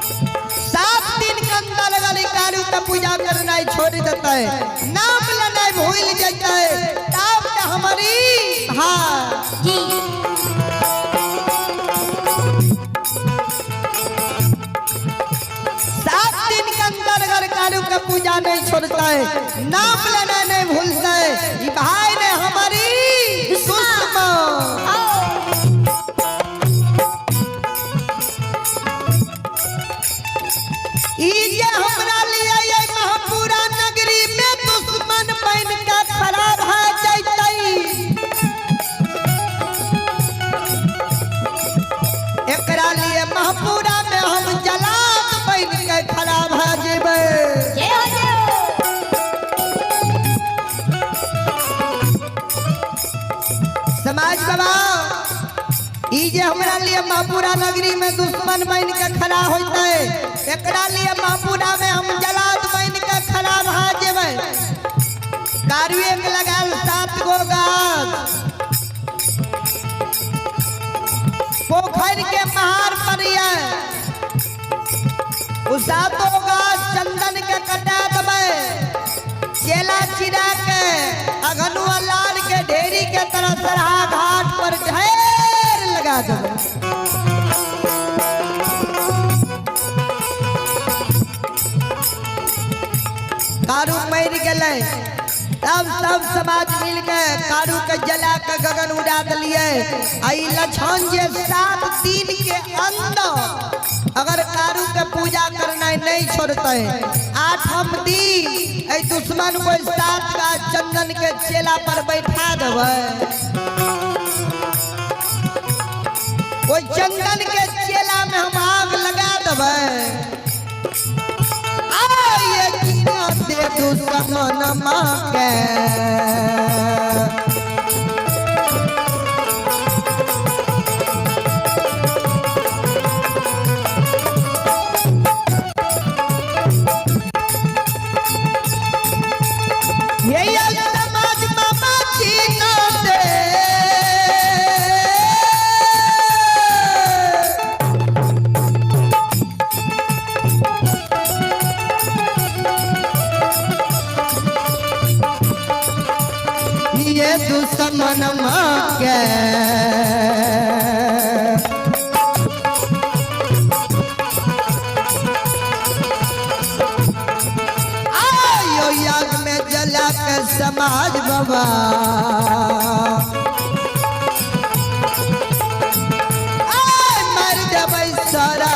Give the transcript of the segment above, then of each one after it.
7 दिन के अंदर अगर कारू का पूजा करना छोड़ देता है, नाम लेना भूल जाता है, तब हमारी हाँ जी 7 दिन के अंदर अगर कारू का पूजा नहीं छोड़ता है, नाम लेना नहीं भूलता है, ये भाई ने हमारी दुश्मन ये हमरा लिए ये महापुरा नगरी में दुश्मन बन के खड़ा है जैतई। एकरा लिए महापुरा में हम जलाद बन के खड़ा है जेबे। समाज बाबा ई जे हमरा लिए महापुरा नगरी में दुश्मन बन के खड़ा होता है, एकरा लिए महापुरा में हम जलाद बन के खड़ा रह जेबे। कारुए के लगाल 7 गो गाछ पोखर के महार पर उ 7 गाछ चंदन के कटा देबे, चेला चिरा के अगनुआ लाल के ढेरी के तरह सरहा घाट पर ढेर लगा देबे। कारू मर गए, तब सब समाज मिल के कारू के जला के गगन उड़ा दिलिए। आई लछन जे 7 दिन के अंदर अगर कारू के पूजा करना नहीं छोड़ते, 8हम दिन ऐ दुश्मन को 7 का चंदन के चेला पर बैठा देवे। वो चंदन के चेला में हम आग लगा देवे। दे दुश्मन मांगे समाज बाबा जीना दे। ये दुश्मन मांगे आयो याग में जला के समाज बाबा। मर जबै सारा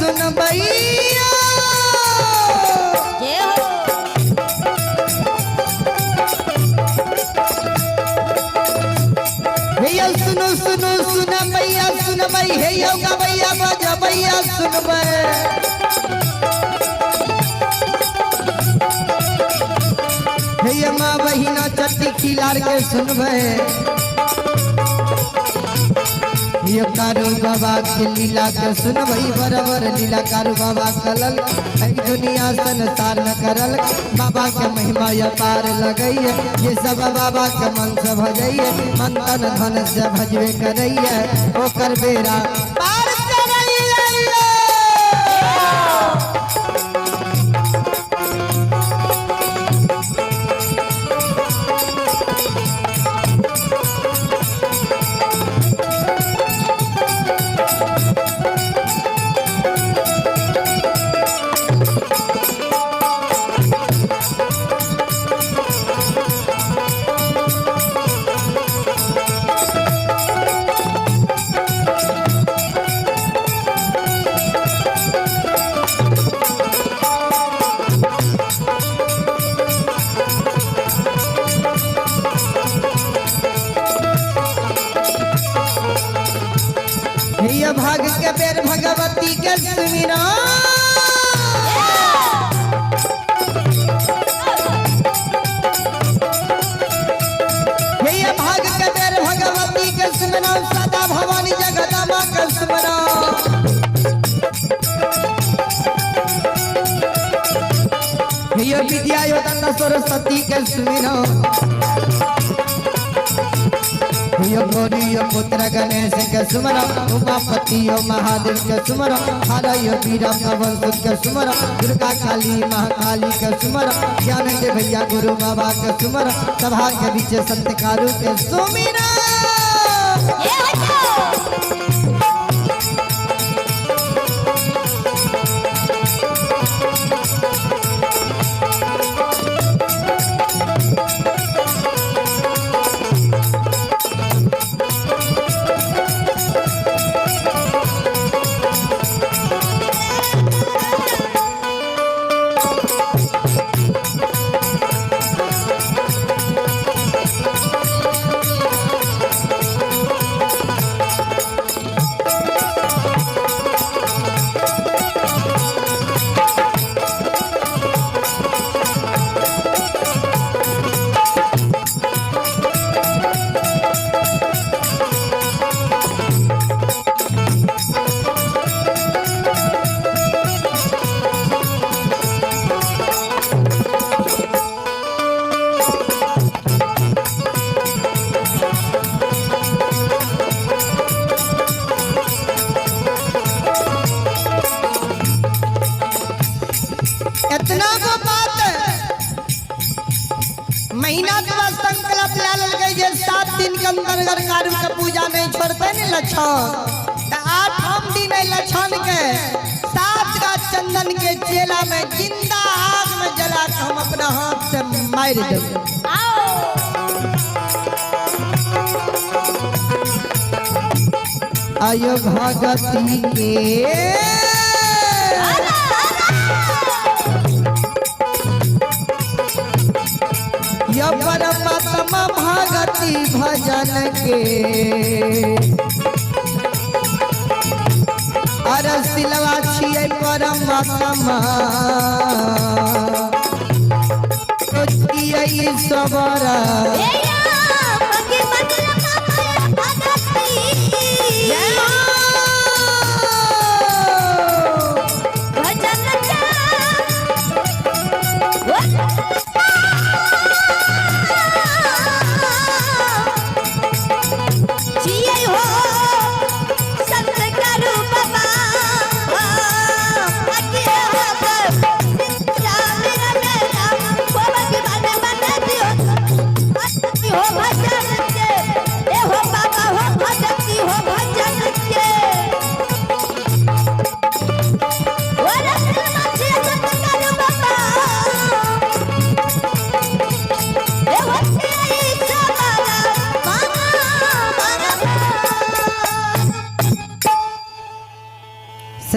सुन भैया जय हो भैया सुनो सुनो सुन भैया सुन भई हे योगा भैया बजा भैया सुन भैया माँ बहिना चट्टी खिलार के सुन ये कारू बाबा के लीला के सुन भई बराबर लीला कारू बाबा कलल दुनिया संसार न करल बाबा के महिमा ये पार लगइए ये सब बाबा के मन से भजइए मन तन धन से भजवे करइए ओकर बेरा पार करइए भैया भाग के बेर भगवती के सुमिरा भैया भाग के बेर भगवती के सुमिरा सदा भवानी जगदम्बा के सुमिरा भैया विद्या योदन सरस्वती के सुमिरा यो गौरी पुत्र गणेश के सुमर उमापति यो महादेव के सुमर हर यो वीरा पवन सुत के सुमर दुर्गा काली महाकाली के सुमर ज्ञान के भैया गुरु बाबा के सुमर सभा के बीच संत कारू के सुमिरा इतना को बात महीना के बाद संकल्प ले लगे जे 7 दिन के अंदर अगर कारू के पूजा नहीं छोड़ते न लक्षण तो 8 दिन लक्षण के 7 का चंदन के चेला में जिंदा आग में जला के हम अपना हाथ से मार देंगे आयो भगती के यो परमात्मा भगति भजन के अरे सिलवा छिए परमात्मा सबरा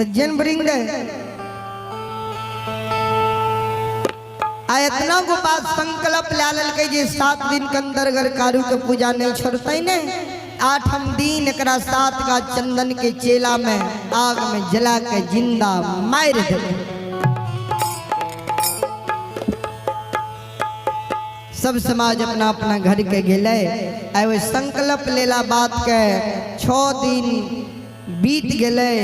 सज्जन वृंद आ इतना को बात संकल्प ला ललके जे 7 दिन के अंदर अगर कारू के पूजा नहीं छोड़ते ने 8 दिन एकरा 7 का चंदन के चेला में आग में जला के जिंदा मार दे। सब समाज अपना अपना घर के गेले आए संकल्प लेला बात के 6 दिन बीत गए।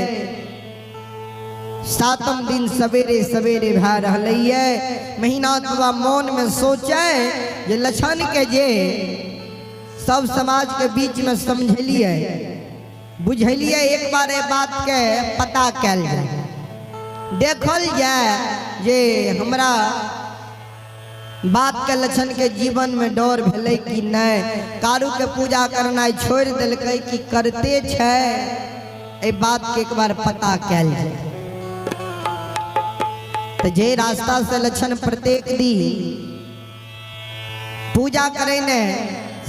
7म दिन सवेरे सवेरे भा रही महीना बाबा मौन में सोचे जे लछन के जे सब समाज के बीच में समझलिए बुझलिए एक बार ए बात के पता कैल जाए देखल जाए जे हमरा बात के लक्षण के जीवन में डर भेले कि नहीं, कारू के पूजा करना छोड़ दिलकै कि करते छे ए बात के एक बार पता कैल जाए। तो जे रास्ता से लक्षण प्रत्येक दिन पूजा करे ने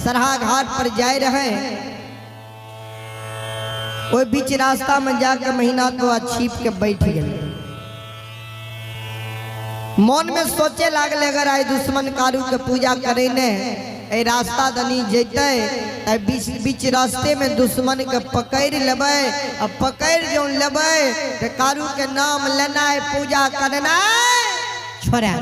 सरहा घाट पर जाए रहे वो बीच रास्ता में जाकर महीना तो छिप के बैठ गए। मन में सोचे लागले अगर आई दुश्मन कारू के पूजा करे ने ए रास्ता दनी जेते बीच बीच रास्ते में दुश्मन के पकड़ लेबै अब पकड़ जो लेबै तो कारू के नाम लेना है पूजा करना छोड़ा।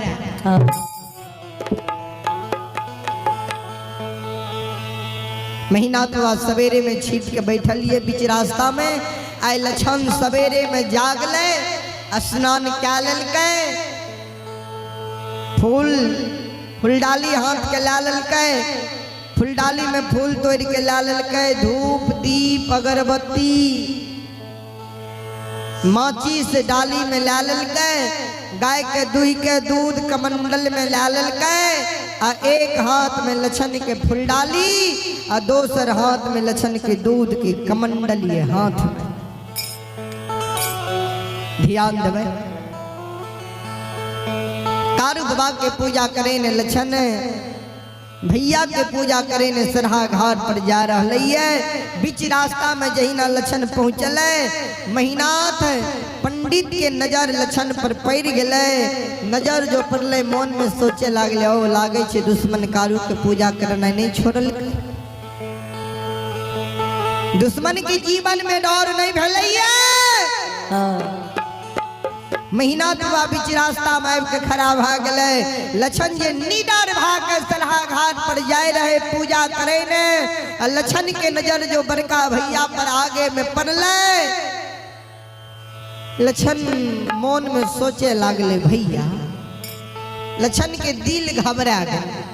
महीना तो आज सवेरे में छिप के बैठलिए बीच रास्ता में आई लक्षण सवेरे में जागले स्नान क्या ललकै फूलडाली हाथ के ला ललकै फूलडाली में फूल तोड़ के ला ललकै धूप दीप अगरबत्ती माचिस डाली में ला ललकै गाय के दूध के दूध कमंडल में ला ललकै आ एक हाथ में लछन के फूलडाली आ दोसर हाथ में लछन के दूध की कमंडली हाथ में। ध्यान देवे कारू बाबा के पूजा करे ने लछन भैया के पूजा करे ने सरहा घाट पर जा रही है। बीच रास्ता में जहिना लछन पहुँचल महीनाथ पंडित के नजर लछन पर पड़ गए। नजर जो पड़ले मन में सोचे लागले ओ लागे छे दुश्मन कारू के पूजा करना नहीं छोड़ल दुश्मन के जीवन में डर नहीं भैया। महीना दुआ बीच रास्ता में आबि के खड़ा भ गए। लछन जे निडर भाग के सलहा घाट पर जाए रहे पूजा करे ने लछन के नजर जो बड़का भैया पर आगे में पड़ले लछन मन में सोचे लागले भैया लछन के दिल घबरा गए।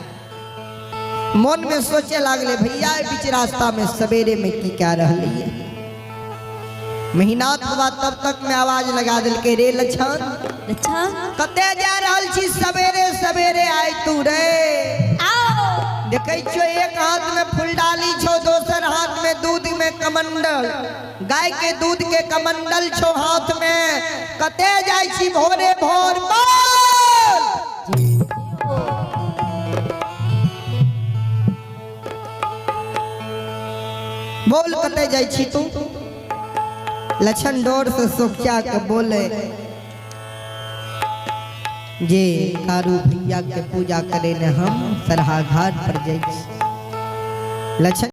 मन में सोचे लागले भैया बीच रास्ता में सवेरे में की क्या रही है। महीना तब तक में आवाज लगा दिल के रे लछन कते जा रहल छी सवेरे सवेरे आई तू रे देखे छो एक हाथ में फूलडाली छो दोसर हाथ में दूध में कमंडल गाय के दूध के कमंडल छो हाथ में कते जाय छी भोरे भोर बोल कते जाय छी तू। लछन डोर से सोचा के बोले जे कारू भैया के पूजा करे ने हम सरहा घाट पर जाई। लछन